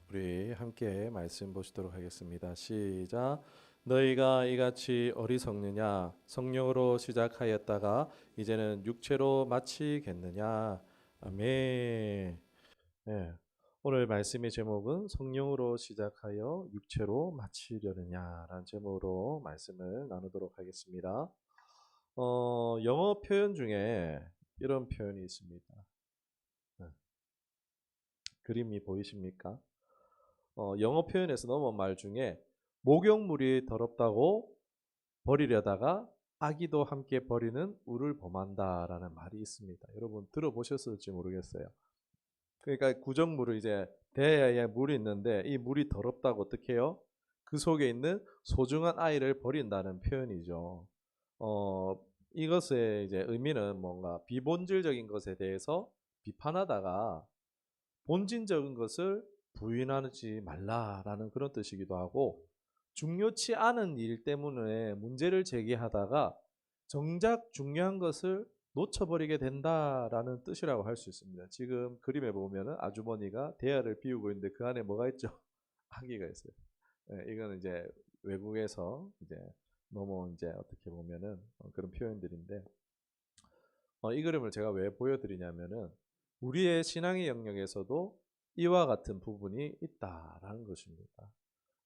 우리 함께 말씀 보시도록 하겠습니다. 시작. 너희가 이같이 어리석느냐? 성령으로 시작하였다가 이제는 육체로 마치겠느냐? 아멘. 네. 오늘 말씀의 제목은 성령으로 시작하여 육체로 마치려느냐라는 제목으로 말씀을 나누도록 하겠습니다. 영어 표현 중에 이런 표현이 있습니다. 네. 그림이 보이십니까? 영어 표현에서 넘어온 말 중에 목욕물이 더럽다고 버리려다가 아기도 함께 버리는 우를 범한다라는 말이 있습니다. 여러분 들어보셨을지 모르겠어요. 그러니까 구정물을 이제 대야에 물이 있는데 이 물이 더럽다고 어떻게 해요? 그 속에 있는 소중한 아이를 버린다는 표현이죠. 이것의 이제 의미는 뭔가 비본질적인 것에 대해서 비판하다가 본질적인 것을 부인하지 말라라는 그런 뜻이기도 하고, 중요치 않은 일 때문에 문제를 제기하다가 정작 중요한 것을 놓쳐버리게 된다라는 뜻이라고 할 수 있습니다. 지금 그림에 보면은 아주머니가 대야를 비우고 있는데 그 안에 뭐가 있죠? 아기가 있어요. 이거는 이제 외국에서 이제 너무 이제 어떻게 보면은 그런 표현들인데, 이 그림을 제가 왜 보여드리냐면은 우리의 신앙의 영역에서도 이와 같은 부분이 있다라는 것입니다.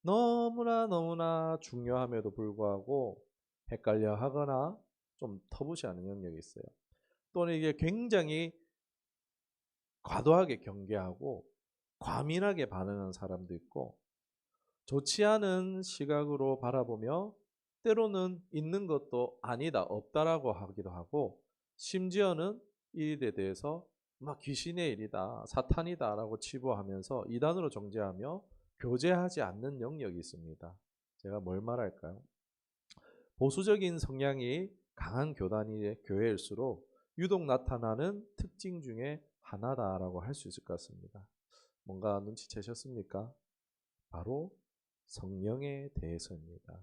너무나 너무나 중요함에도 불구하고 헷갈려 하거나 좀 터부시하는 영역이 있어요. 또는 이게 굉장히 과도하게 경계하고 과민하게 반응하는 사람도 있고, 좋지 않은 시각으로 바라보며 때로는 있는 것도 아니다, 없다라고 하기도 하고, 심지어는 이 일에 대해서 막 귀신의 일이다, 사탄이다라고 치부하면서 이단으로 정죄하며 교제하지 않는 영역이 있습니다. 제가 뭘 말할까요? 보수적인 성향이 강한 교회일수록 유독 나타나는 특징 중에 하나다라고 할 수 있을 것 같습니다. 뭔가 눈치채셨습니까? 바로 성령에 대해서입니다.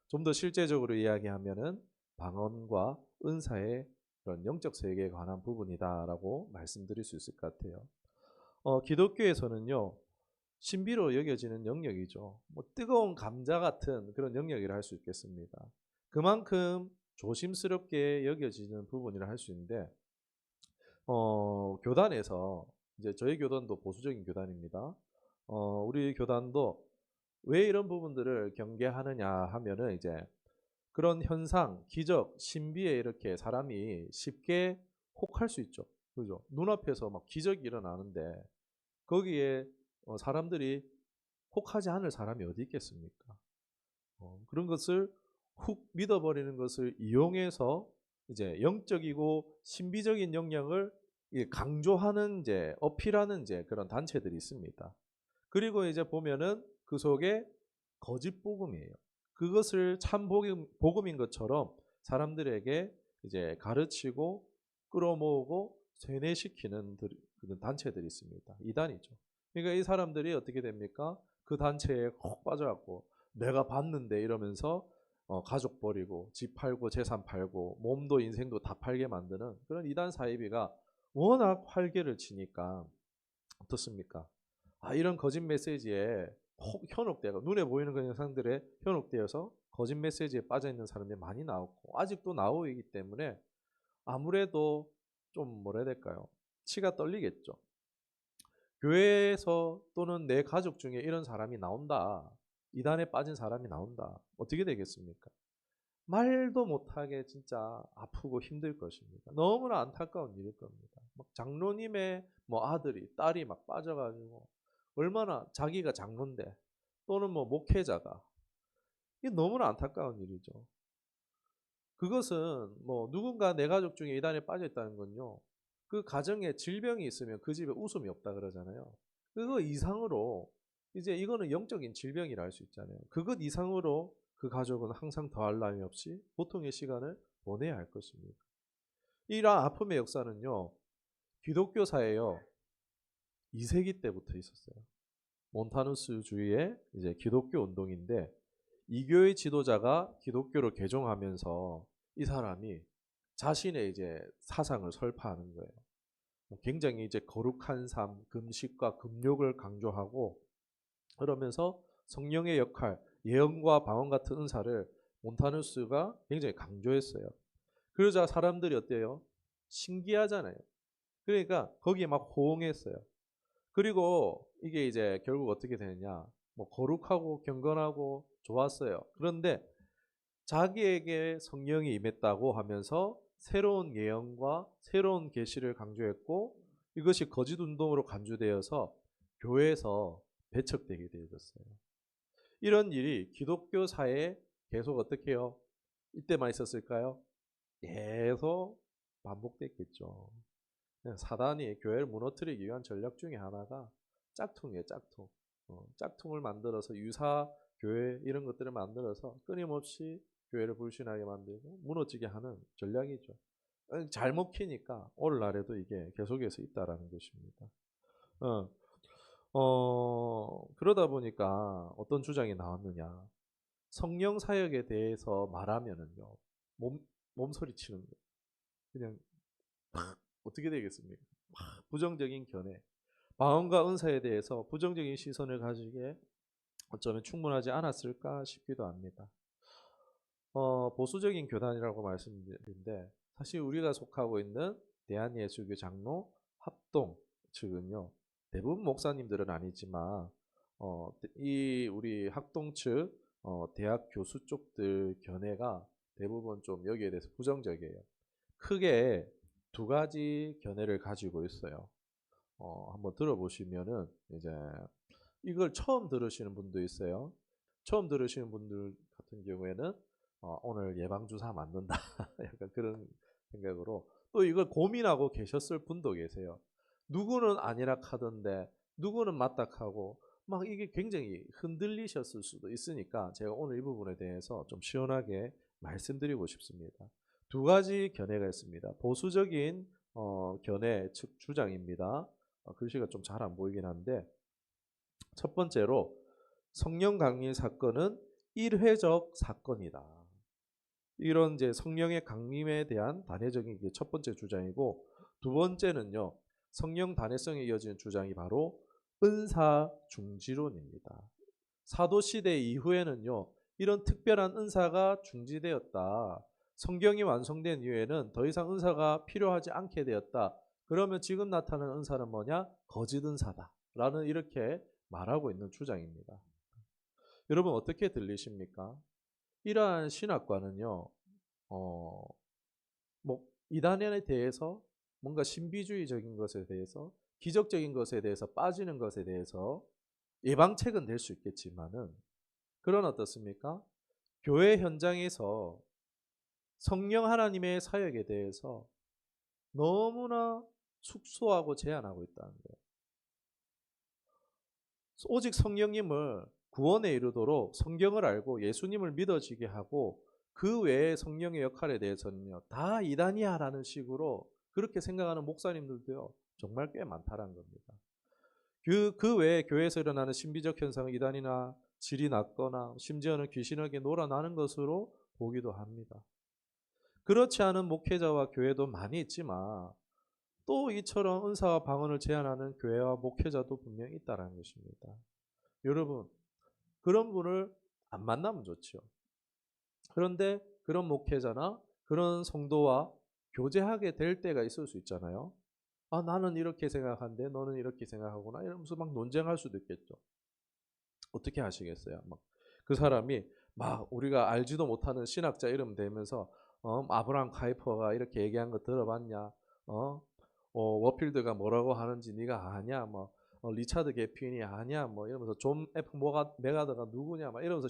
좀 더 실제적으로 이야기하면은 방언과 은사의 그런 영적 세계에 관한 부분이다라고 말씀드릴 수 있을 것 같아요. 기독교에서는요, 신비로 여겨지는 영역이죠. 뭐 뜨거운 감자 같은 그런 영역이라 할 수 있겠습니다. 그만큼 조심스럽게 여겨지는 부분이라 할 수 있는데, 교단에서 이제 저희 교단도 보수적인 교단입니다. 우리 교단도 왜 이런 부분들을 경계하느냐 하면은 이제 그런 현상, 기적, 신비에 이렇게 사람이 쉽게 혹할 수 있죠. 그죠? 눈앞에서 막 기적이 일어나는데 거기에 사람들이 혹하지 않을 사람이 어디 있겠습니까? 그런 것을 훅 믿어버리는 것을 이용해서 이제 영적이고 신비적인 영역을 강조하는 이제 어필하는 이제 그런 단체들이 있습니다. 그리고 이제 보면은 그 속에 거짓 복음이에요. 그것을 참 복음인 것처럼 사람들에게 이제 가르치고 끌어모으고 세뇌시키는 그런 단체들이 있습니다. 이단이죠. 그러니까 이 사람들이 어떻게 됩니까? 그 단체에 콕 빠져갖고 내가 봤는데 이러면서 가족 버리고 집 팔고 재산 팔고 몸도 인생도 다 팔게 만드는 그런 이단 사이비가 워낙 활개를 치니까 어떻습니까? 이런 거짓 메시지에 현혹되고 눈에 보이는 그런 현상들에 현혹되어서 거짓 메시지에 빠져 있는 사람들이 많이 나오고 아직도 나오고 있기 때문에 아무래도 좀 뭐라 해야 될까요? 치가 떨리겠죠. 교회에서 또는 내 가족 중에 이런 사람이 나온다. 이단에 빠진 사람이 나온다. 어떻게 되겠습니까? 말도 못하게 진짜 아프고 힘들 것입니다. 너무나 안타까운 일일 겁니다. 막 장로님의 뭐 아들이, 딸이 막 빠져가지고 얼마나 자기가 장로인데 또는 뭐 목회자가 이게 너무나 안타까운 일이죠. 그것은 뭐 누군가 내 가족 중에 이단에 빠져 있다는 건요. 그 가정에 질병이 있으면 그 집에 웃음이 없다 그러잖아요. 그거 이상으로 이제 이거는 영적인 질병이라 할 수 있잖아요. 그것 이상으로 그 가족은 항상 더할 나위 없이 보통의 시간을 보내야 할 것입니다. 이러한 아픔의 역사는요. 기독교사에요. 2세기 때부터 있었어요. 몬타누스 주의의 이제 기독교 운동인데 이 교의 지도자가 기독교를 개종하면서 이 사람이 자신의 이제 사상을 설파하는 거예요. 굉장히 이제 거룩한 삶, 금식과 금욕을 강조하고 그러면서 성령의 역할, 예언과 방언 같은 은사를 몬타누스가 굉장히 강조했어요. 그러자 사람들이 어때요? 신기하잖아요. 그러니까 거기에 막 호응했어요. 그리고 이게 이제 결국 어떻게 되느냐? 뭐 거룩하고 경건하고 좋았어요. 그런데 자기에게 성령이 임했다고 하면서 새로운 예언과 새로운 계시를 강조했고 이것이 거짓 운동으로 간주되어서 교회에서 배척되게 되어졌어요. 이런 일이 기독교 사회에 계속 어떻게 해요? 이때만 있었을까요? 계속 반복됐겠죠. 사단이 교회를 무너뜨리기 위한 전략 중에 하나가 짝퉁이에요, 짝퉁. 짝퉁을 만들어서 유사 교회 이런 것들을 만들어서 끊임없이 교회를 불신하게 만들고 무너지게 하는 전략이죠. 잘 먹히니까 오늘날에도 이게 계속해서 있다라는 것입니다. 어, 그러다 보니까 어떤 주장이 나왔느냐. 성령 사역에 대해서 말하면은요, 몸소리 치는 거예요. 그냥 어떻게 되겠습니까? 부정적인 견해. 방언과 은사에 대해서 부정적인 시선을 가지기에 어쩌면 충분하지 않았을까 싶기도 합니다. 보수적인 교단이라고 말씀드린데 사실 우리가 속하고 있는 대한예수교 장로 합동 측은요 대부분 목사님들은 아니지만 이 우리 합동 측 대학 교수 쪽들 견해가 대부분 좀 여기에 대해서 부정적이에요. 크게 두 가지 견해를 가지고 있어요. 한번 들어보시면은 이제 이걸 처음 들으시는 분도 있어요. 처음 들으시는 분들 같은 경우에는 오늘 예방주사 맞는다. 약간 그런 생각으로 또 이걸 고민하고 계셨을 분도 계세요. 누구는 아니라 하던데 누구는 맞다 하고 막 이게 굉장히 흔들리셨을 수도 있으니까 제가 오늘 이 부분에 대해서 좀 시원하게 말씀드리고 싶습니다. 두 가지 견해가 있습니다. 보수적인 견해 측 주장입니다. 글씨가 좀 잘 안 보이긴 한데 첫 번째로 성령 강림 사건은 일회적 사건이다. 이런 이제 성령의 강림에 대한 단회적인 게 첫 번째 주장이고 두 번째는요. 성령 단회성에 이어지는 주장이 바로 은사 중지론입니다. 사도 시대 이후에는요. 이런 특별한 은사가 중지되었다. 성경이 완성된 이후에는 더 이상 은사가 필요하지 않게 되었다. 그러면 지금 나타나는 은사는 뭐냐? 거짓 은사다. 라는 이렇게 말하고 있는 주장입니다. 여러분 어떻게 들리십니까? 이러한 신학과는요. 어, 뭐 이단에 대해서 뭔가 신비주의적인 것에 대해서 기적적인 것에 대해서 빠지는 것에 대해서 예방책은 될 수 있겠지만은 그런 어떻습니까? 교회 현장에서 성령 하나님의 사역에 대해서 너무나 숙소하고 제한하고 있다는 거예요. 오직 성령님을 구원에 이르도록 성경을 알고 예수님을 믿어지게 하고 그 외의 성령의 역할에 대해서는요. 다 이단이야라는 식으로 그렇게 생각하는 목사님들도요. 정말 꽤 많다라는 겁니다. 그 외에 교회에서 일어나는 신비적 현상은 이단이나 질이 낮거나 심지어는 귀신에게 놀아나는 것으로 보기도 합니다. 그렇지 않은 목회자와 교회도 많이 있지만 또 이처럼 은사와 방언을 제한하는 교회와 목회자도 분명히 있다는 것입니다. 여러분 그런 분을 안 만나면 좋죠. 그런데 그런 목회자나 그런 성도와 교제하게 될 때가 있을 수 있잖아요. 아, 나는 이렇게 생각하는데 너는 이렇게 생각하구나 이러면서 막 논쟁할 수도 있겠죠. 어떻게 하시겠어요? 막 그 사람이 막 우리가 알지도 못하는 신학자 이름 대면서 아브라함 카이퍼가 이렇게 얘기한 거 들어봤냐? 워필드가 뭐라고 하는지 네가 아냐? 뭐 리차드 게핀이 아냐? 뭐 이러면서 존 F 메가더가 누구냐? 막 이러면서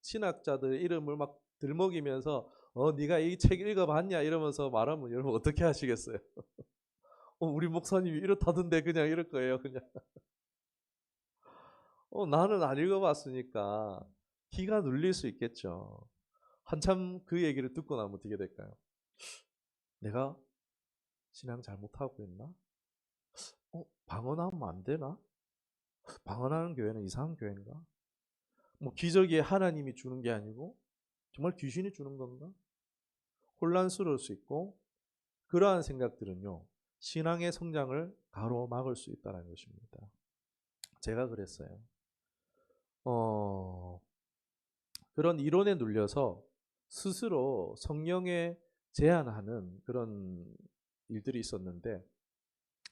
신학자들 이름을 막 들먹이면서 네가 이 책 읽어봤냐? 이러면서 말하면 여러분 어떻게 하시겠어요? 우리 목사님이 이렇다던데 그냥 이럴 거예요, 그냥. 나는 안 읽어봤으니까 기가 눌릴 수 있겠죠. 한참 그 얘기를 듣고 나면 어떻게 될까요? 내가 신앙 잘못하고 있나? 방언하면 안 되나? 방언하는 교회는 이상한 교회인가? 뭐 기적이 하나님이 주는 게 아니고 정말 귀신이 주는 건가? 혼란스러울 수 있고 그러한 생각들은요. 신앙의 성장을 가로막을 수 있다는 것입니다. 제가 그랬어요. 어, 그런 이론에 눌려서 스스로 성령에 제한하는 그런 일들이 있었는데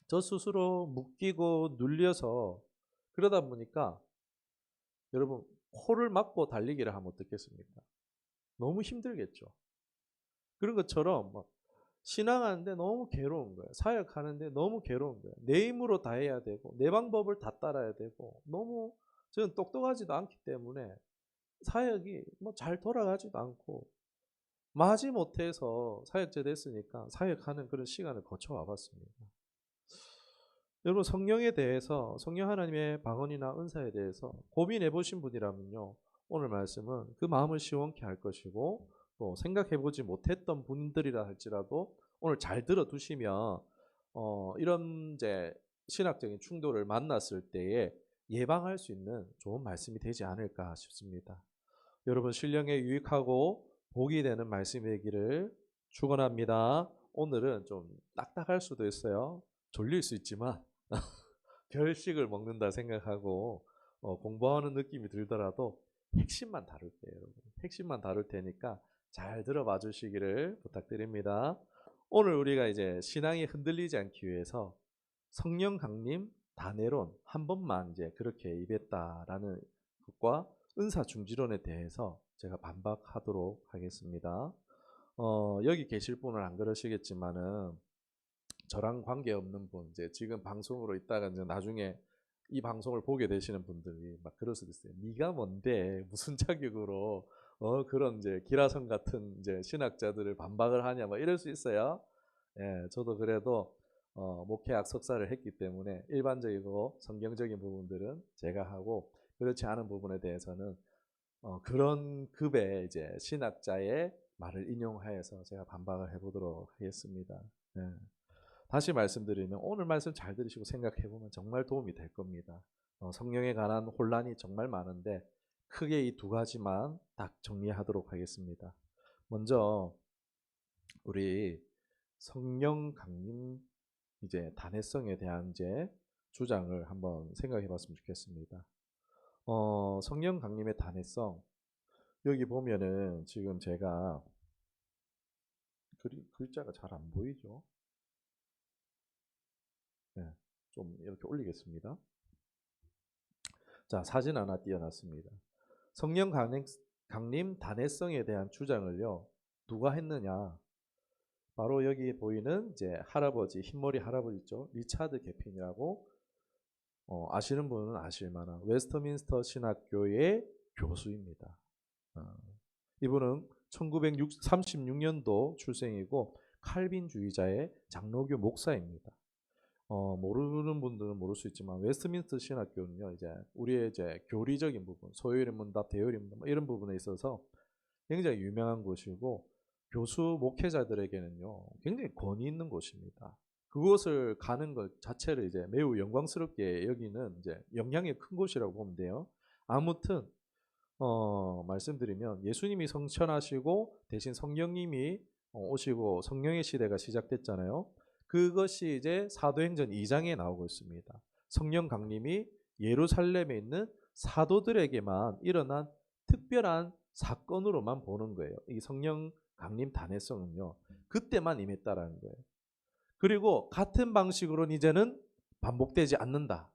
저 스스로 묶이고 눌려서 그러다 보니까 여러분 코를 막고 달리기를 하면 어떻겠습니까? 너무 힘들겠죠. 그런 것처럼 막 신앙하는데 너무 괴로운 거예요. 사역하는데 너무 괴로운 거예요. 내 힘으로 다 해야 되고 내 방법을 다 따라야 되고 너무 저는 똑똑하지도 않기 때문에 사역이 뭐 잘 돌아가지도 않고 마지못해서 사역자 됐으니까 사역하는 그런 시간을 거쳐와 봤습니다. 여러분 성령에 대해서 성령 하나님의 방언이나 은사에 대해서 고민해 보신 분이라면요. 오늘 말씀은 그 마음을 시원케 할 것이고 또 생각해 보지 못했던 분들이라 할지라도 오늘 잘 들어 두시면 이런 이제 신학적인 충돌을 만났을 때에 예방할 수 있는 좋은 말씀이 되지 않을까 싶습니다. 여러분 신령에 유익하고 복이 되는 말씀이 되기를 축원합니다. 오늘은 좀 딱딱할 수도 있어요. 졸릴 수 있지만 결식을 먹는다 생각하고 공부하는 느낌이 들더라도 핵심만 다룰게요, 여러분. 핵심만 다룰 테니까 잘 들어봐 주시기를 부탁드립니다. 오늘 우리가 이제 신앙이 흔들리지 않기 위해서 성령 강림 다내론 한 번만 이제 그렇게 입했다라는 것과 은사 중지론에 대해서 제가 반박하도록 하겠습니다. 여기 계실 분은 안 그러시겠지만은 저랑 관계없는 분, 이제 지금 방송으로 있다가 이제 나중에 이 방송을 보게 되시는 분들이 막 그럴 수도 있어요. 네가 뭔데 무슨 자격으로 그런 이제 기라성 같은 이제 신학자들을 반박을 하냐 뭐 이럴 수 있어요. 예, 저도 그래도 목회학 석사를 했기 때문에 일반적이고 성경적인 부분들은 제가 하고 그렇지 않은 부분에 대해서는 그런 급의 이제 신학자의 말을 인용하여서 제가 반박을 해보도록 하겠습니다. 예. 다시 말씀드리면 오늘 말씀 잘 들으시고 생각해 보면 정말 도움이 될 겁니다. 성령에 관한 혼란이 정말 많은데 크게 이 두 가지만 딱 정리하도록 하겠습니다. 먼저 우리 성령 강림 이제 단회성에 대한 이제 주장을 한번 생각해 봤으면 좋겠습니다. 성령 강림의 단회성 여기 보면은 지금 제가 글자가 잘 안 보이죠? 네, 좀 이렇게 올리겠습니다. 자, 사진 하나 띄워놨습니다. 성령 강림 단회성에 대한 주장을요, 누가 했느냐? 바로 여기 보이는 이제 할아버지, 흰머리 할아버지 있죠? 리차드 개핀이라고 아시는 분은 아실 만한 웨스터민스터 신학교의 교수입니다. 이분은 1936년도 출생이고 칼빈주의자의 장로교 목사입니다. 모르는 분들은 모를 수 있지만 웨스트민스터 신학교는요, 이제 우리의 이제 교리적인 부분, 소요리 문답, 대요리 문답 뭐 이런 부분에 있어서 굉장히 유명한 곳이고 교수 목회자들에게는요, 굉장히 권위 있는 곳입니다. 그곳을 가는 것 자체를 이제 매우 영광스럽게 여기는 이제 영향이 큰 곳이라고 보면 돼요. 아무튼 말씀드리면 예수님이 성천하시고 대신 성령님이 오시고 성령의 시대가 시작됐잖아요. 그것이 이제 사도행전 2장에 나오고 있습니다. 성령 강림이 예루살렘에 있는 사도들에게만 일어난 특별한 사건으로만 보는 거예요. 이 성령 강림 단회성은요. 그때만 임했다라는 거예요. 그리고 같은 방식으로는 이제는 반복되지 않는다.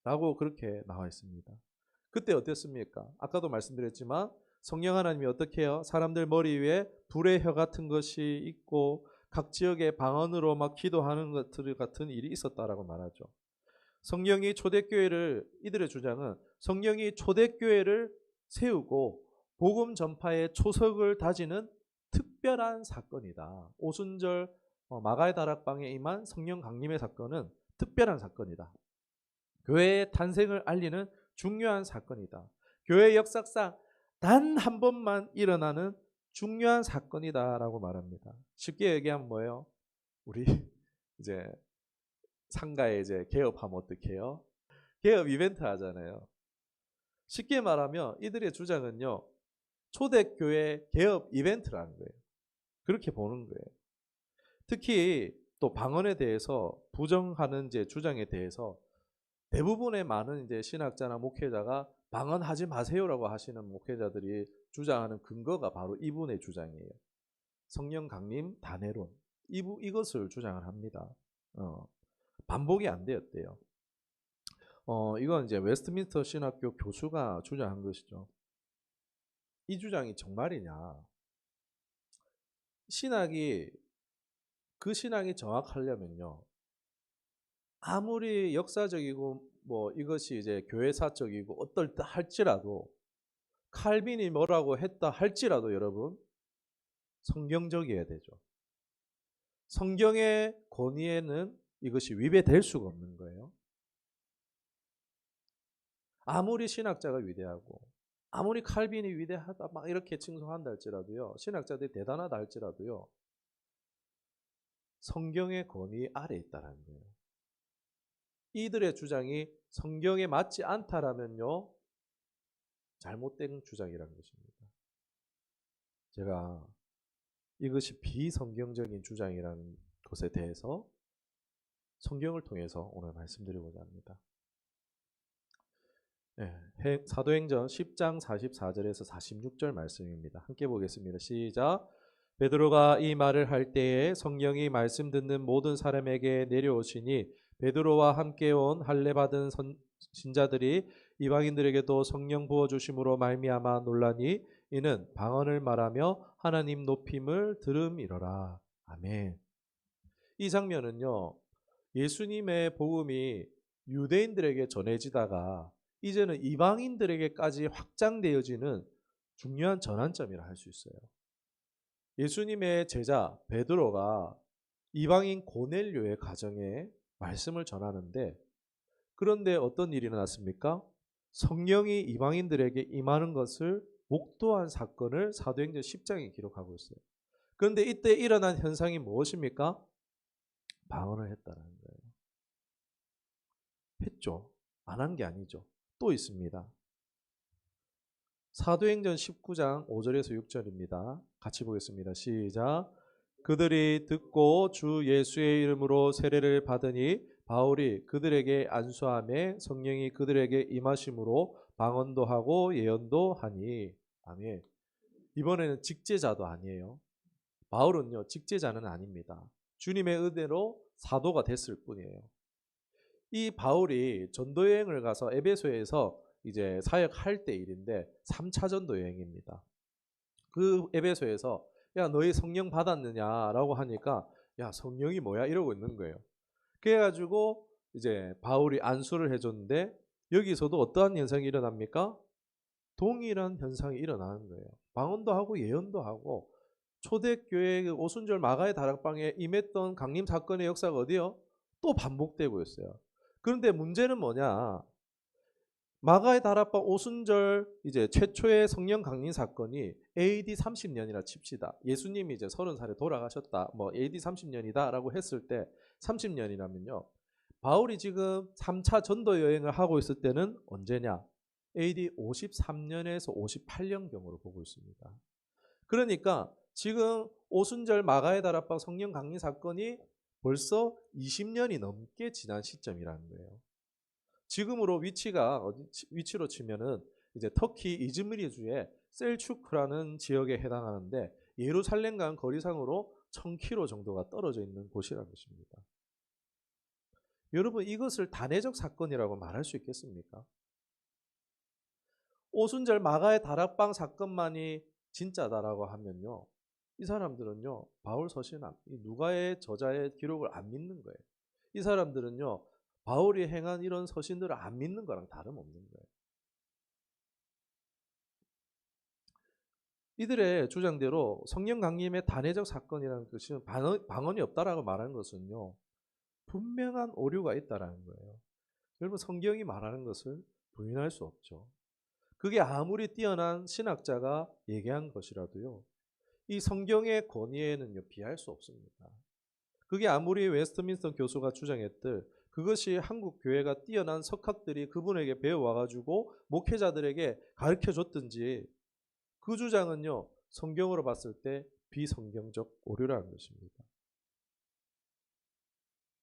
라고 그렇게 나와 있습니다. 그때 어땠습니까? 아까도 말씀드렸지만 성령 하나님이 어떻게 해요? 사람들 머리 위에 불의 혀 같은 것이 있고 각 지역의 방언으로 막 기도하는 것들 같은 일이 있었다라고 말하죠. 성령이 초대교회를 이들의 주장은 성령이 초대교회를 세우고 복음 전파의 초석을 다지는 특별한 사건이다. 오순절 마가의 다락방에 임한 성령 강림의 사건은 특별한 사건이다. 교회의 탄생을 알리는 중요한 사건이다. 교회 역사상 단 한 번만 일어나는 중요한 사건이다라고 말합니다. 쉽게 얘기하면 뭐예요? 우리 이제 상가에 이제 개업하면 어떻게 해요? 개업 이벤트 하잖아요. 쉽게 말하면 이들의 주장은요, 초대교회 개업 이벤트라는 거예요. 그렇게 보는 거예요. 특히 또 방언에 대해서 부정하는 제 주장에 대해서 대부분의 많은 이제 신학자나 목회자가 방언하지 마세요라고 하시는 목회자들이 주장하는 근거가 바로 이분의 주장이에요. 성령 강림 단회론. 이것을 주장을 합니다. 반복이 안 되었대요. 이건 이제 웨스트민스터 신학교 교수가 주장한 것이죠. 이 주장이 정말이냐? 그 신학이 정확하려면요. 아무리 역사적이고 뭐 이것이 이제 교회사적이고 어떨 때 할지라도 칼빈이 뭐라고 했다 할지라도 여러분 성경적이어야 되죠. 성경의 권위에는 이것이 위배될 수가 없는 거예요. 아무리 신학자가 위대하고 아무리 칼빈이 위대하다 막 이렇게 칭송한다 할지라도요. 신학자들이 대단하다 할지라도요. 성경의 권위 아래에 있다는 거예요. 이들의 주장이 성경에 맞지 않다라면요. 잘못된 주장이라는 것입니다. 제가 이것이 비성경적인 주장이라는 것에 대해서 성경을 통해서 오늘 말씀드리고자 합니다. 네, 사도행전 10장 44절에서 46절 말씀입니다. 함께 보겠습니다. 시작. 베드로가 이 말을 할 때에 성령이 말씀 듣는 모든 사람에게 내려오시니 베드로와 함께 온 할례 받은 신자들이 이방인들에게도 성령 부어 주심으로 말미암아 놀라니 이는 방언을 말하며 하나님 높임을 들음이로라. 아멘. 이 장면은요. 예수님의 복음이 유대인들에게 전해지다가 이제는 이방인들에게까지 확장되어지는 중요한 전환점이라 할 수 있어요. 예수님의 제자 베드로가 이방인 고넬료의 가정에 말씀을 전하는데 그런데 어떤 일이 일어났습니까? 성령이 이방인들에게 임하는 것을 목도한 사건을 사도행전 10장에 기록하고 있어요. 그런데 이때 일어난 현상이 무엇입니까? 방언을 했다는 거예요. 했죠. 안 한 게 아니죠. 또 있습니다. 사도행전 19장 5절에서 6절입니다. 같이 보겠습니다. 시작. 그들이 듣고 주 예수의 이름으로 세례를 받으니 바울이 그들에게 안수하며 성령이 그들에게 임하심으로 방언도 하고 예언도 하니. 아멘. 이번에는 직제자도 아니에요. 바울은요, 직제자는 아닙니다. 주님의 은혜로 사도가 됐을 뿐이에요. 이 바울이 전도 여행을 가서 에베소에서 이제 사역할 때 일인데 3차 전도 여행입니다. 그 에베소에서 야 너희 성령 받았느냐라고 하니까 야 성령이 뭐야 이러고 있는 거예요. 그래가지고 이제 바울이 안수를 해줬는데 여기서도 어떠한 현상이 일어납니까? 동일한 현상이 일어나는 거예요. 방언도 하고 예언도 하고 초대교회 그 오순절 마가의 다락방에 임했던 강림 사건의 역사가 어디요? 또 반복되고 있어요. 그런데 문제는 뭐냐? 마가의 다락방 오순절 이제 최초의 성령 강림 사건이 AD 30년이라 칩시다. 예수님이 이제 30살에 돌아가셨다. 뭐 AD 30년이다라고 했을 때 30년이라면요. 바울이 지금 3차 전도 여행을 하고 있을 때는 언제냐? AD 53년에서 58년경으로 보고 있습니다. 그러니까 지금 오순절 마가의 다락방 성령 강림 사건이 벌써 20년이 넘게 지난 시점이라는 거예요. 지금으로 위치로 치면은 이제 터키 이즈미르주의 셀추크라는 지역에 해당하는데 예루살렘과 거리상으로 1000km 정도가 떨어져 있는 곳이라는 것입니다. 여러분 이것을 단회적 사건이라고 말할 수 있겠습니까? 오순절 마가의 다락방 사건만이 진짜다라고 하면요. 이 사람들은요. 바울 서신학, 누가의 저자의 기록을 안 믿는 거예요. 이 사람들은요. 바울이 행한 이런 서신들을 안 믿는 거랑 다름없는 거예요. 이들의 주장대로 성령 강림의 단회적 사건이라는 것은 방언이 없다라고 말하는 것은요. 분명한 오류가 있다라는 거예요. 여러분 성경이 말하는 것을 부인할 수 없죠. 그게 아무리 뛰어난 신학자가 얘기한 것이라도요. 이 성경의 권위에는요. 비할 수 없습니다. 그게 아무리 웨스트민스터 교수가 주장했듯 그것이 한국 교회가 뛰어난 석학들이 그분에게 배워와가지고 목회자들에게 가르쳐 줬든지 그 주장은요. 성경으로 봤을 때 비성경적 오류라는 것입니다.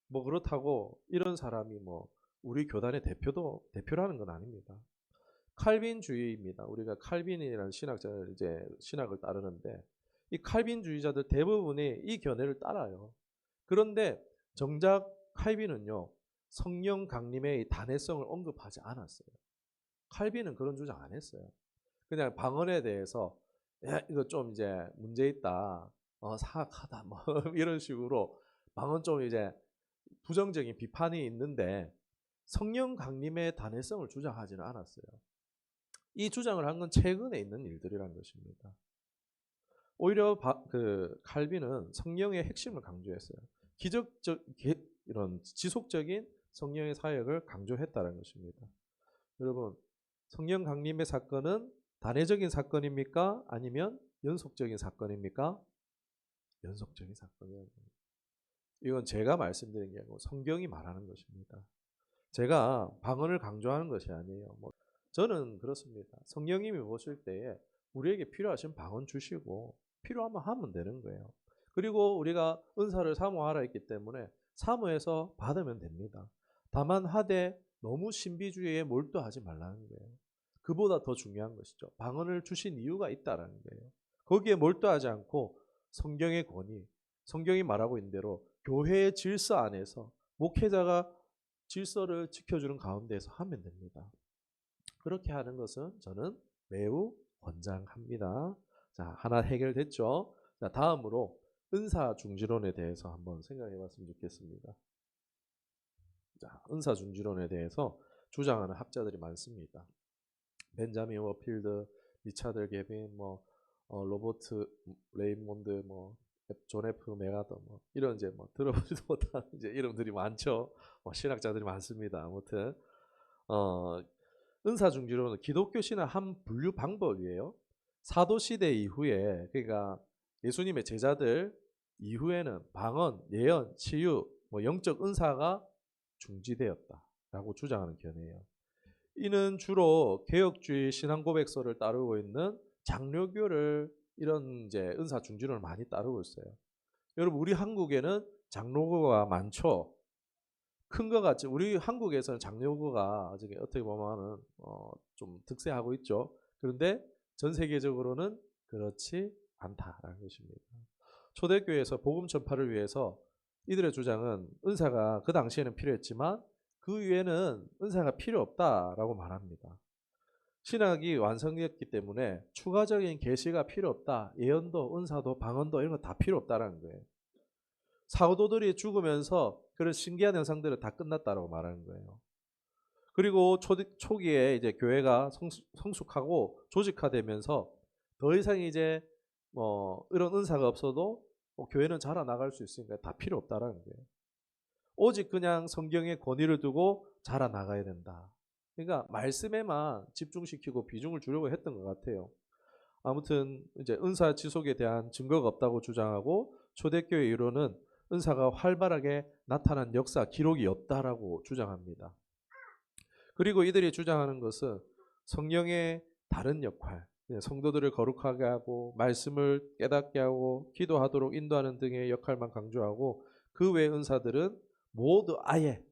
뭐 그렇다고 이런 사람이 뭐 우리 교단의 대표라는 건 아닙니다. 칼빈주의입니다. 우리가 칼빈이라는 신학자를 이제 신학을 따르는데 이 칼빈주의자들 대부분이 이 견해를 따라요. 그런데 정작 칼빈은요 성령 강림의 단회성을 언급하지 않았어요. 칼빈은 그런 주장 안 했어요. 그냥 방언에 대해서 야, 이거 좀 이제 문제 있다, 사악하다, 뭐 이런 식으로 방언 좀 이제 부정적인 비판이 있는데 성령 강림의 단회성을 주장하지는 않았어요. 이 주장을 한 건 최근에 있는 일들이라는 것입니다. 오히려 칼빈은 성령의 핵심을 강조했어요. 이런 지속적인 성령의 사역을 강조했다는 것입니다. 여러분, 성령 강림의 사건은 단회적인 사건입니까? 아니면 연속적인 사건입니까? 연속적인 사건이에요. 이건 제가 말씀드린 게 아니고 성경이 말하는 것입니다. 제가 방언을 강조하는 것이 아니에요. 저는 그렇습니다. 성령님이 오실 때에 우리에게 필요하신 방언 주시고 필요하면 하면 되는 거예요. 그리고 우리가 은사를 사모하라 했기 때문에 사모해서 받으면 됩니다. 다만 하되 너무 신비주의에 몰두하지 말라는 거예요. 그보다 더 중요한 것이죠. 방언을 주신 이유가 있다라는 거예요. 거기에 몰두하지 않고 성경의 권위, 성경이 말하고 있는 대로 교회의 질서 안에서 목회자가 질서를 지켜주는 가운데에서 하면 됩니다. 그렇게 하는 것은 저는 매우 권장합니다. 자, 하나 해결됐죠? 자, 다음으로 은사 중지론에 대해서 한번 생각해 봤으면 좋겠습니다. 자, 은사 중지론에 대해서 주장하는 학자들이 많습니다. 벤자민 워필드, 리차드 게빈, 로버트 레이몬드, 존 F 메가더, 이런 이제 들어보지도 못한 이제 이름들이 많죠. 신학자들이 많습니다. 아무튼 은사 중지론은 기독교 신의 한 분류 방법이에요. 사도 시대 이후에, 그러니까 예수님의 제자들 이후에는 방언, 예언, 치유, 영적 은사가 중지되었다라고 주장하는 견해예요. 이는 주로 개혁주의 신앙 고백서를 따르고 있는 장로교를 이런 이제 은사 중지론을 많이 따르고 있어요. 여러분, 우리 한국에는 장로교가 많죠. 큰 것 같지. 우리 한국에서는 장로교가 아직 어떻게 보면은 좀 득세하고 있죠. 그런데 전 세계적으로는 그렇지 않다라는 것입니다. 초대교회에서 복음 전파를 위해서 이들의 주장은 은사가 그 당시에는 필요했지만 그 위에는 은사가 필요 없다라고 말합니다. 신학이 완성됐기 때문에 추가적인 계시가 필요 없다. 예언도, 은사도, 방언도 이런 거 다 필요 없다라는 거예요. 사도들이 죽으면서 그런 신기한 현상들은 다 끝났다라고 말하는 거예요. 그리고 초기에 이제 교회가 성숙하고 조직화되면서 더 이상 이제 이런 은사가 없어도 교회는 자라나갈 수 있으니까 다 필요 없다라는 거예요. 오직 그냥 성경의 권위를 두고 자라나가야 된다. 그러니까 말씀에만 집중시키고 비중을 주려고 했던 것 같아요. 아무튼 이제 은사 지속에 대한 증거가 없다고 주장하고 초대교회 이론은 은사가 활발하게 나타난 역사 기록이 없다라고 주장합니다. 그리고 이들이 주장하는 것은 성령의 다른 역할, 성도들을 거룩하게 하고 말씀을 깨닫게 하고 기도하도록 인도하는 등의 역할만 강조하고 그 외 은사들은 모두 아예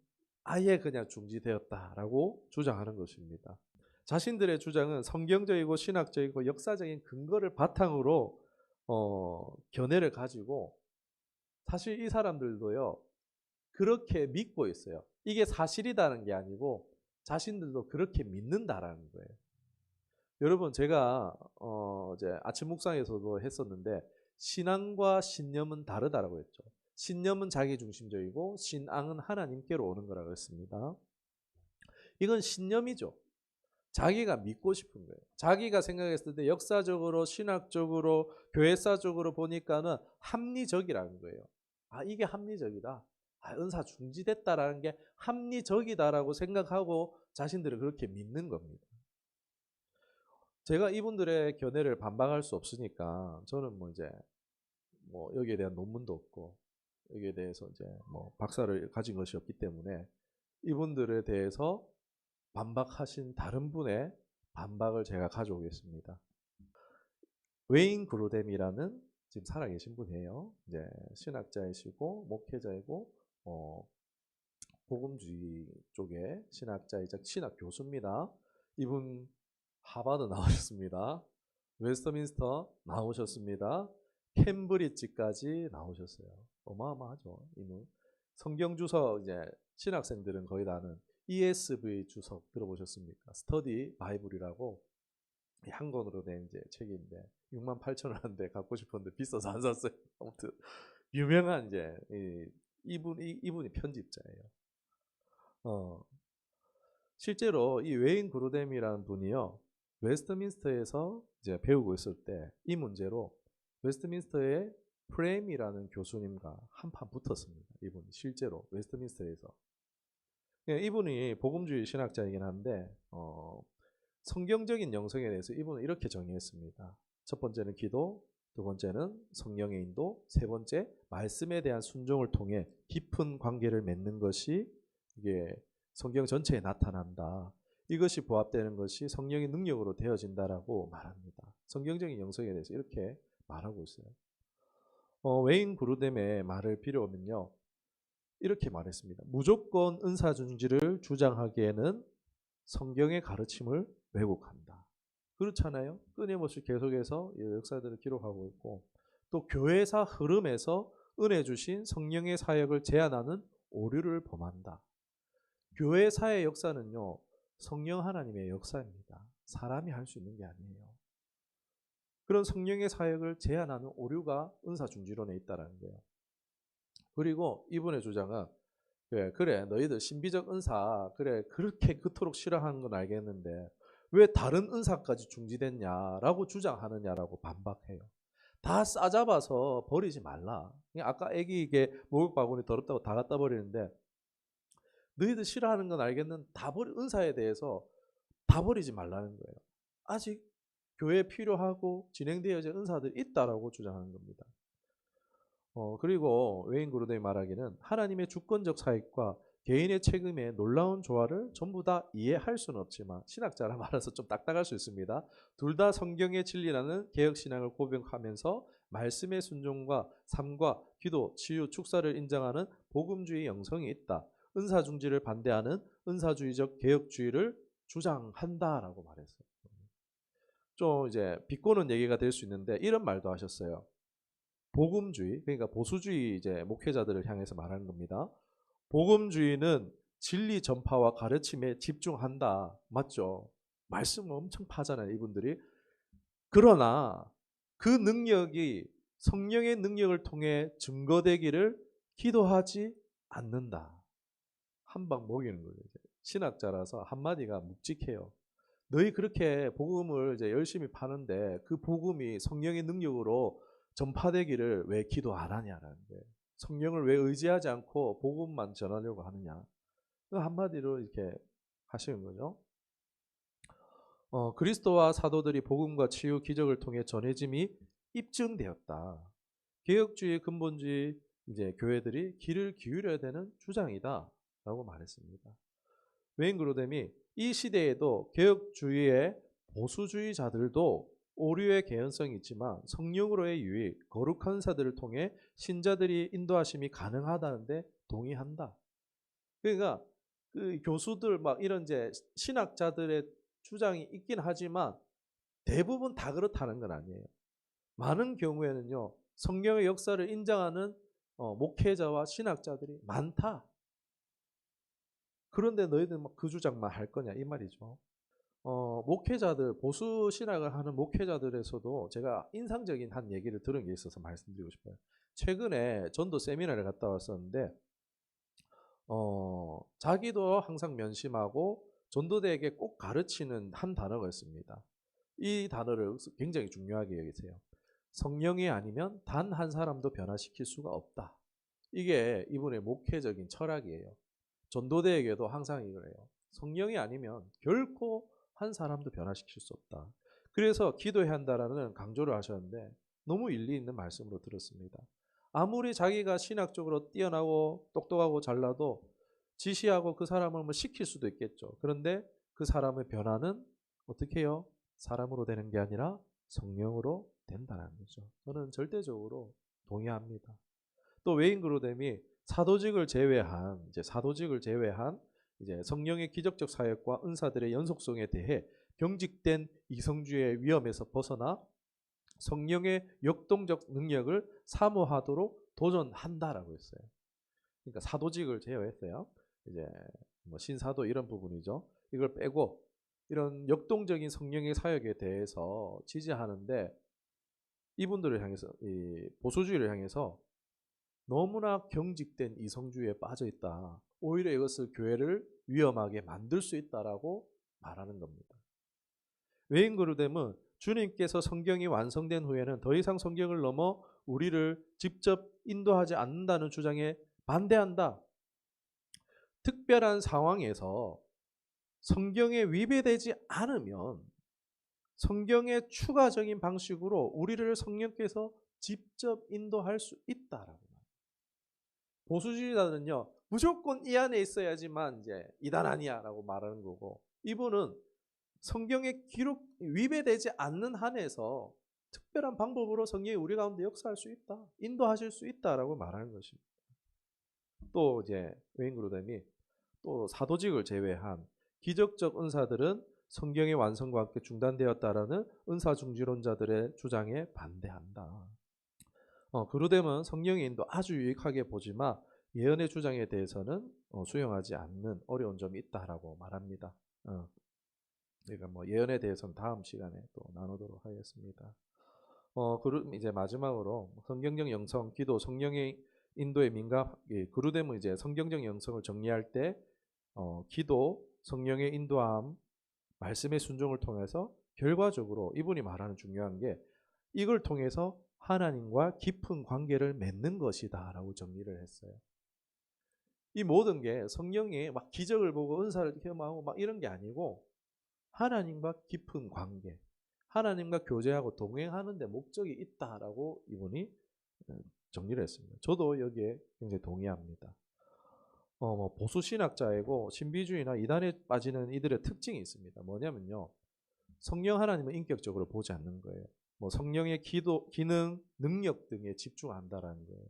그냥 중지되었다라고 주장하는 것입니다. 자신들의 주장은 성경적이고 신학적이고 역사적인 근거를 바탕으로 견해를 가지고 사실 이 사람들도요 그렇게 믿고 있어요. 이게 사실이라는 게 아니고 자신들도 그렇게 믿는다라는 거예요. 여러분, 제가 이제 아침 묵상에서도 했었는데 신앙과 신념은 다르다라고 했죠. 신념은 자기중심적이고 신앙은 하나님께로 오는 거라고 했습니다. 이건 신념이죠. 자기가 믿고 싶은 거예요. 자기가 생각했을 때 역사적으로, 신학적으로, 교회사적으로 보니까는 합리적이라는 거예요. 아, 이게 합리적이다. 아, 은사 중지됐다라는 게 합리적이다라고 생각하고 자신들을 그렇게 믿는 겁니다. 제가 이분들의 견해를 반박할 수 없으니까 저는 여기에 대한 논문도 없고 여기에 대해서 이제 박사를 가진 것이 없기 때문에 이분들에 대해서 반박하신 다른 분의 반박을 제가 가져오겠습니다. 웨인 그로뎀이라는 지금 살아계신 분이에요. 이제 신학자이시고 목회자이고 복음주의 쪽에 신학자이자 신학 교수입니다. 이분 하버드 나오셨습니다. 웨스트민스터 나오셨습니다. 캠브리지까지 나오셨어요. 어마어마하죠. 이분 성경 주석 이제 신학생들은 거의 다 아는 ESV 주석 들어보셨습니까? 스터디 바이블이라고 한 권으로 된 이제 책인데 68,000원인데 갖고 싶었는데 비싸서 안 샀어요. 아무튼 유명한 이제 이분이 편집자예요. 실제로 이 웨인 그루뎀이라는 분이요. 웨스트민스터에서 이제 배우고 있을 때 이 문제로 웨스트민스터의 프레임이라는 교수님과 한판 붙었습니다. 이분이 실제로 웨스트민스터에서. 이분이 복음주의 신학자이긴 한데 성경적인 영성에 대해서 이분은 이렇게 정의했습니다. 첫 번째는 기도, 두 번째는 성령의 인도, 세 번째 말씀에 대한 순종을 통해 깊은 관계를 맺는 것이 이게 성경 전체에 나타난다. 이것이 부합되는 것이 성령의 능력으로 되어진다라고 말합니다. 성경적인 영성에 대해서 이렇게 말하고 있어요. 웨인 그루뎀의 말을 빌어오면요. 이렇게 말했습니다. 무조건 은사중지를 주장하기에는 성경의 가르침을 왜곡한다. 그렇잖아요. 끊임없이 계속해서 역사들을 기록하고 있고 또 교회사 흐름에서 은혜 주신 성령의 사역을 제한하는 오류를 범한다. 교회사의 역사는요. 성령 하나님의 역사입니다. 사람이 할 수 있는 게 아니에요. 그런 성령의 사역을 제한하는 오류가 은사중지론에 있다는 거예요. 그리고 이분의 주장은 그래 너희들 신비적 은사 그래 그렇게 그토록 싫어하는 건 알겠는데 왜 다른 은사까지 중지됐냐라고 주장하느냐라고 반박해요. 다 싸잡아서 버리지 말라. 아까 애기 이게 목욕 바구니 더럽다고 다 갖다 버리는데 너희들 싫어하는 건 알겠는 다 버리 은사에 대해서 다 버리지 말라는 거예요. 아직 교회에 필요하고 진행되어진 은사들이 있다라고 주장하는 겁니다. 그리고 웨인 그루뎀이 말하기는 하나님의 주권적 사역과 개인의 책임의 놀라운 조화를 전부 다 이해할 수는 없지만 신학자라 말해서 좀 딱딱할 수 있습니다. 둘 다 성경의 진리라는 개혁신앙을 고백하면서 말씀의 순종과 삶과 기도, 치유, 축사를 인정하는 복음주의 영성이 있다. 은사중지를 반대하는 은사주의적 개혁주의를 주장한다라고 말했어요. 좀 이제 비꼬는 얘기가 될 수 있는데 이런 말도 하셨어요. 복음주의, 그러니까 보수주의 이제 목회자들을 향해서 말하는 겁니다. 복음주의는 진리 전파와 가르침에 집중한다. 맞죠? 말씀을 엄청 파잖아요, 이분들이. 그러나 그 능력이 성령의 능력을 통해 증거되기를 기도하지 않는다. 한 방 먹이는 거죠. 신학자라서 한마디가 묵직해요. 너희 그렇게 복음을 이제 열심히 파는데 그 복음이 성령의 능력으로 전파되기를 왜 기도 안 하냐라는 거예요. 성령을 왜 의지하지 않고 복음만 전하려고 하느냐. 한마디로 이렇게 하시는 거죠. 그리스도와 사도들이 복음과 치유, 기적을 통해 전해짐이 입증되었다. 개혁주의, 근본주의 이제 교회들이 귀를 기울여야 되는 주장이다라고 말했습니다. 웨인 그루뎀이 이 시대에도 개혁주의의 보수주의자들도 오류의 개연성이 있지만 성령으로의 유익, 거룩한 은사들을 통해 신자들이 인도하심이 가능하다는데 동의한다. 그러니까 그 교수들 막 이런 이제 신학자들의 주장이 있긴 하지만 대부분 다 그렇다는 건 아니에요. 많은 경우에는요 성령의 역사를 인정하는 목회자와 신학자들이 많다. 그런데 너희들 막 그 주장만 할 거냐 이 말이죠. 목회자들 보수 신학을 하는 목회자들에서도 제가 인상적인 한 얘기를 들은 게 있어서 말씀드리고 싶어요. 최근에 전도 세미나를 갔다 왔었는데 자기도 항상 면심하고 전도대에게 꼭 가르치는 한 단어가 있습니다. 이 단어를 굉장히 중요하게 여기세요. 성령이 아니면 단 한 사람도 변화시킬 수가 없다. 이게 이분의 목회적인 철학이에요. 전도대에게도 항상 이거예요. 성령이 아니면 결코 한 사람도 변화시킬 수 없다. 그래서 기도해야 한다라는 강조를 하셨는데 너무 일리 있는 말씀으로 들었습니다. 아무리 자기가 신학적으로 뛰어나고 똑똑하고 잘나도 지시하고 그 사람을 뭐 시킬 수도 있겠죠. 그런데 그 사람의 변화는 어떻게 해요? 사람으로 되는 게 아니라 성령으로 된다는 거죠. 저는 절대적으로 동의합니다. 또 웨인 그루뎀이 사도직을 제외한 이제 성령의 기적적 사역과 은사들의 연속성에 대해 경직된 이성주의 위험에서 벗어나 성령의 역동적 능력을 사모하도록 도전한다라고 했어요. 그러니까 사도직을 제외했어요. 이제 뭐 신사도 이런 부분이죠. 이걸 빼고 이런 역동적인 성령의 사역에 대해서 지지하는데 이분들을 향해서 이 보수주의를 향해서 너무나 경직된 이성주의에 빠져 있다. 오히려 이것을 교회를 위험하게 만들 수 있다라고 말하는 겁니다. 외인 그루뎀은 주님께서 성경이 완성된 후에는 더 이상 성경을 넘어 우리를 직접 인도하지 않는다는 주장에 반대한다. 특별한 상황에서 성경에 위배되지 않으면 성경의 추가적인 방식으로 우리를 성령께서 직접 인도할 수 있다라고 말합니다. 보수주의자들은요, 무조건 이 안에 있어야지만 이제 이단 아니야라고 말하는 거고, 이분은 성경의 기록 위배되지 않는 한에서 특별한 방법으로 성령이 우리 가운데 역사할 수 있다, 인도하실 수 있다라고 말하는 것입니다. 또 이제 웨인 그루뎀이 또 사도직을 제외한 기적적 은사들은 성경의 완성과 함께 중단되었다라는 은사 중지론자들의 주장에 반대한다. 그루뎀은 성령의 인도 아주 유익하게 보지만 예언의 주장에 대해서는 수용하지 않는 어려운 점이 있다라고 말합니다. 그러니까 뭐 예언에 대해서는 다음 시간에 또 나누도록 하겠습니다. 이제 마지막으로 성경적 영성, 기도, 성령의 인도에 민감. 그루뎀은 이제 성경적 영성을 정리할 때 기도, 성령의 인도함, 말씀의 순종을 통해서 결과적으로 이분이 말하는 중요한 게 이걸 통해서 하나님과 깊은 관계를 맺는 것이다라고 정리를 했어요. 이 모든 게 성령이 막 기적을 보고 은사를 경험하고 막 이런 게 아니고 하나님과 깊은 관계, 하나님과 교제하고 동행하는 데 목적이 있다라고 이분이 정리를 했습니다. 저도 여기에 굉장히 동의합니다. 뭐 보수 신학자이고 신비주의나 이단에 빠지는 이들의 특징이 있습니다. 뭐냐면요, 성령 하나님은 인격적으로 보지 않는 거예요. 뭐 성령의 기능, 능력 등에 집중한다라는 거예요.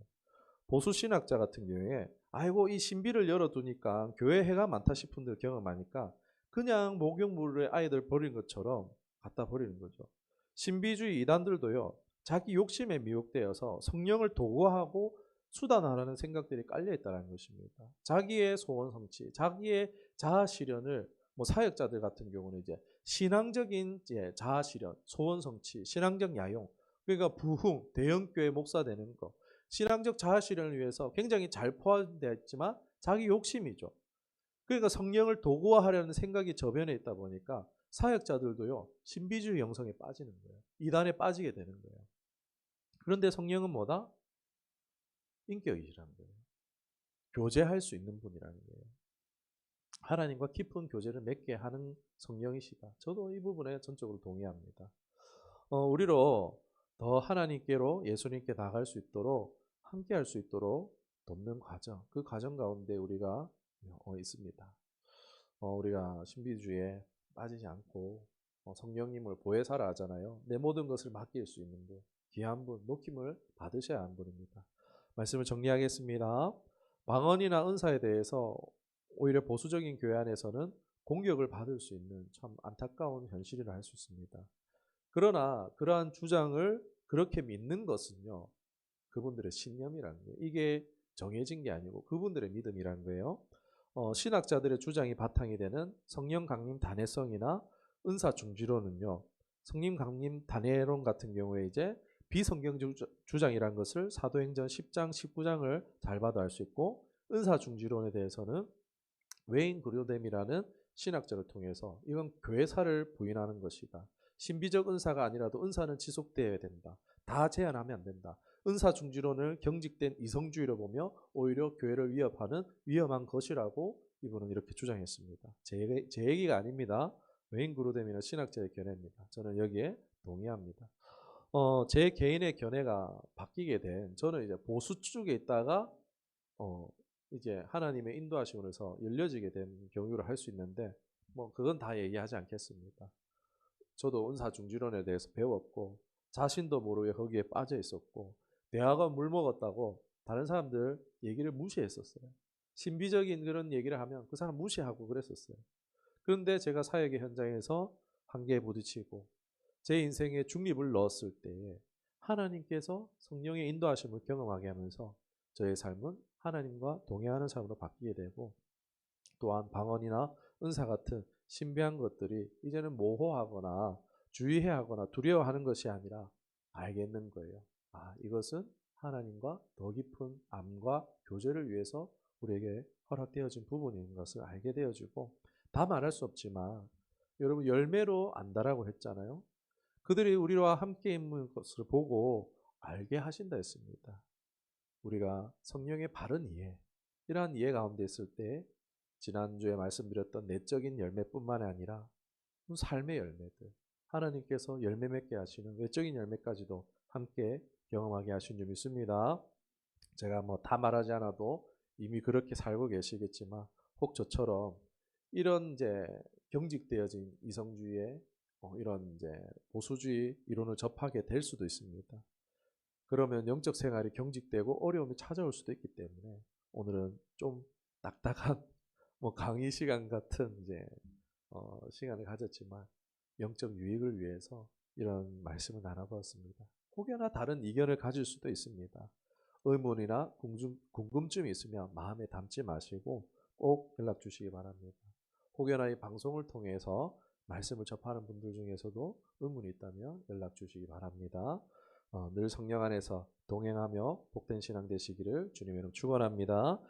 보수 신학자 같은 경우에 아이고 이 신비를 열어두니까 교회 해가 많다 싶은 들 경험하니까 그냥 목욕물에 아이들 버린 것처럼 갖다 버리는 거죠. 신비주의 이단들도요, 자기 욕심에 미혹되어서 성령을 도구하고 수단화하는 생각들이 깔려 있다는 것입니다. 자기의 소원 성취, 자기의 자아 실현을 뭐 사역자들 같은 경우는 이제 신앙적인 자아 실현, 소원 성취, 신앙적 야용, 그러니까 부흥, 대형교회 목사 되는 거, 신앙적 자아 실현을 위해서 굉장히 잘 포함되어 있지만 자기 욕심이죠. 그러니까 성령을 도구화하려는 생각이 저변에 있다 보니까 사역자들도요, 신비주의 영성에 빠지는 거예요. 이단에 빠지게 되는 거예요. 그런데 성령은 뭐다? 인격이시라는 거예요. 교제할 수 있는 분이라는 거예요. 하나님과 깊은 교제를 맺게 하는 성령이시다. 저도 이 부분에 전적으로 동의합니다. 우리로 더 하나님께로 예수님께 나갈 수 있도록 함께 할 수 있도록 돕는 과정, 그 과정 가운데 우리가 있습니다. 우리가 신비주의에 빠지지 않고 성령님을 보혜사라 하잖아요. 내 모든 것을 맡길 수 있는 분, 귀한 분, 높임을 받으셔야 하는 분입니다. 말씀을 정리하겠습니다. 방언이나 은사에 대해서 오히려 보수적인 교회 안에서는 공격을 받을 수 있는 참 안타까운 현실이라 할 수 있습니다. 그러나 그러한 주장을 그렇게 믿는 것은요, 그분들의 신념이라는 거예요. 이게 정해진 게 아니고 그분들의 믿음이라는 거예요. 신학자들의 주장이 바탕이 되는 성령 강림 단회성이나 은사 중지론은요, 성령 강림 단회론 같은 경우에 이제 비성경적 주장이라는 것을 사도행전 10장, 19장을 잘 봐도 알 수 있고, 은사 중지론에 대해서는 웨인 그루뎀이라는 신학자를 통해서 이건 교회사를 부인하는 것이다. 신비적 은사가 아니라도 은사는 지속되어야 된다. 다 제한하면 안 된다. 은사 중지론을 경직된 이성주의로 보며 오히려 교회를 위협하는 위험한 것이라고 이분은 이렇게 주장했습니다. 제 얘기가 아닙니다. 웨인 그루뎀이나 신학자의 견해입니다. 저는 여기에 동의합니다. 제 개인의 견해가 바뀌게 된, 저는 이제 보수 쪽에 있다가 이제 하나님의 인도하심으로서 열려지게 된 경유를 할 수 있는데, 뭐 그건 다 얘기하지 않겠습니다. 저도 은사 중지론에 대해서 배웠고 자신도 모르게 거기에 빠져 있었고 대학원 물 먹었다고 다른 사람들 얘기를 무시했었어요. 신비적인 그런 얘기를 하면 그 사람 무시하고 그랬었어요. 그런데 제가 사역의 현장에서 한계에 부딪히고 제 인생에 중립을 넣었을 때 하나님께서 성령의 인도하심을 경험하게 하면서 저의 삶은 하나님과 동행하는 삶으로 바뀌게 되고, 또한 방언이나 은사 같은 신비한 것들이 이제는 모호하거나 주의해야 하거나 두려워하는 것이 아니라 알겠는 거예요. 아, 이것은 하나님과 더 깊은 암과 교제를 위해서 우리에게 허락되어진 부분인 것을 알게 되어지고, 다 말할 수 없지만 여러분 열매로 안다라고 했잖아요. 그들이 우리와 함께 있는 것을 보고 알게 하신다 했습니다. 우리가 성령의 바른 이해, 이러한 이해 가운데 있을 때 지난주에 말씀드렸던 내적인 열매뿐만 아니라 삶의 열매들, 하나님께서 열매 맺게 하시는 외적인 열매까지도 함께 경험하게 하신 줄 믿습니다. 제가 뭐 다 말하지 않아도 이미 그렇게 살고 계시겠지만, 혹 저처럼 이런 이제 경직되어진 이성주의의 이런 이제 보수주의 이론을 접하게 될 수도 있습니다. 그러면 영적 생활이 경직되고 어려움이 찾아올 수도 있기 때문에 오늘은 좀 딱딱한 뭐 강의 시간 같은 이제 시간을 가졌지만 영적 유익을 위해서 이런 말씀을 나눠보았습니다. 혹여나 다른 이견을 가질 수도 있습니다. 의문이나 궁금증이 있으면 마음에 담지 마시고 꼭 연락 주시기 바랍니다. 혹여나 이 방송을 통해서 말씀을 접하는 분들 중에서도 의문이 있다면 연락 주시기 바랍니다. 늘 성령 안에서 동행하며 복된 신앙 되시기를 주님의 이름 축원합니다.